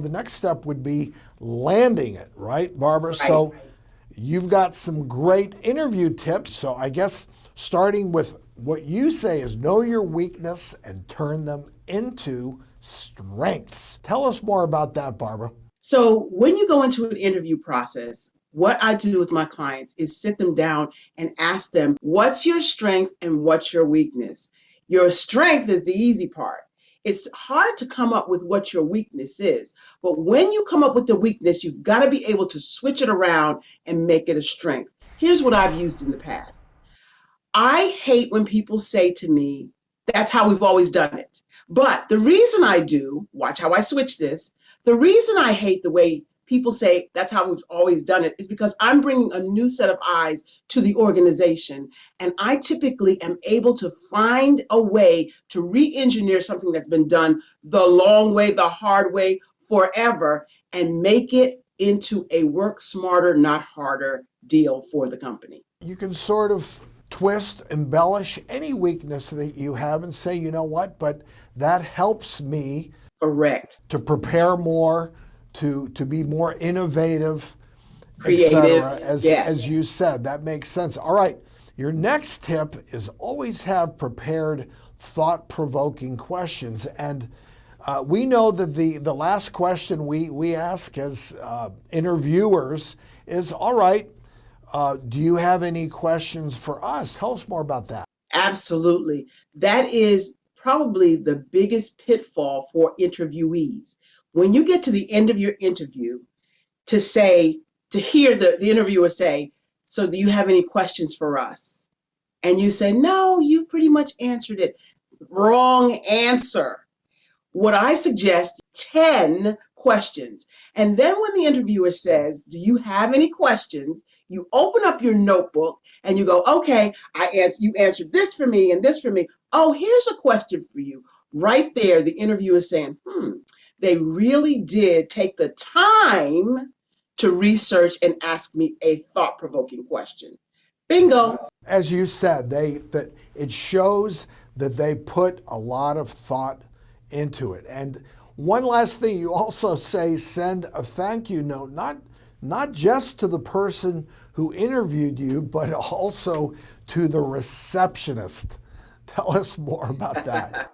the next step would be landing it, right, Barbara? Right. So you've got some great interview tips. So I guess starting with what you say is know your weakness and turn them into strengths. Tell us more about that, Barbara. So when you go into an interview process, what I do with my clients is sit them down and ask them, what's your strength and what's your weakness? Your strength is the easy part. It's hard to come up with what your weakness is. But when you come up with the weakness, you've got to be able to switch it around and make it a strength. Here's what I've used in the past. I hate when people say to me, that's how we've always done it. But the reason I do, watch how I switch this, the reason I hate the way people say that's how we've always done it is because I'm bringing a new set of eyes to the organization. And I typically am able to find a way to re-engineer something that's been done the long way, the hard way, forever, and make it into a work smarter, not harder deal for the company. You can sort of twist, embellish any weakness that you have and say, you know what, but that helps me. Correct. To prepare more, to be more innovative, Creative, as you said. That makes sense. All right. Your next tip is always have prepared thought-provoking questions. And we know that the last question we ask as interviewers is, all right, do you have any questions for us? Tell us more about that. Absolutely. That is probably the biggest pitfall for interviewees. When you get to the end of your interview, to hear the interviewer say, so do you have any questions for us? And you say, no, you pretty much answered it. Wrong answer. What I suggest, 10 questions. And then when the interviewer says, do you have any questions? You open up your notebook and you go, okay, you answered this for me and this for me. Oh, here's a question for you. Right there, the interviewer is saying, they really did take the time to research and ask me a thought-provoking question. Bingo. As you said, that it shows that they put a lot of thought into it. And one last thing, you also say send a thank you note, not just to the person who interviewed you, but also to the receptionist. Tell us more about that.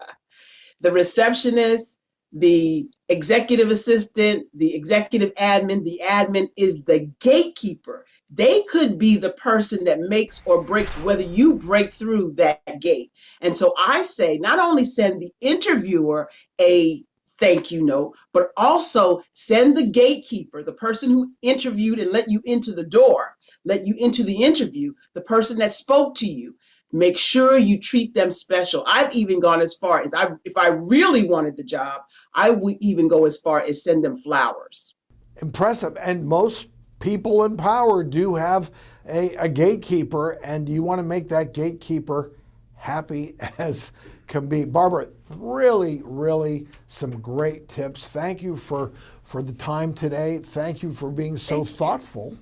The receptionist, the executive assistant, the executive admin, the admin is the gatekeeper. They could be the person that makes or breaks whether you break through that gate. And so I say, not only send the interviewer a thank you note, but also send the gatekeeper, the person who interviewed and let you into the door, let you into the interview, the person that spoke to you. Make sure you treat them special. I've even gone as far as if I really wanted the job, I would even go as far as send them flowers. Impressive. And most people in power do have a gatekeeper, and you want to make that gatekeeper happy as can be. Barbara, really, really some great tips. Thank you for the time today. Thank you for being so thoughtful.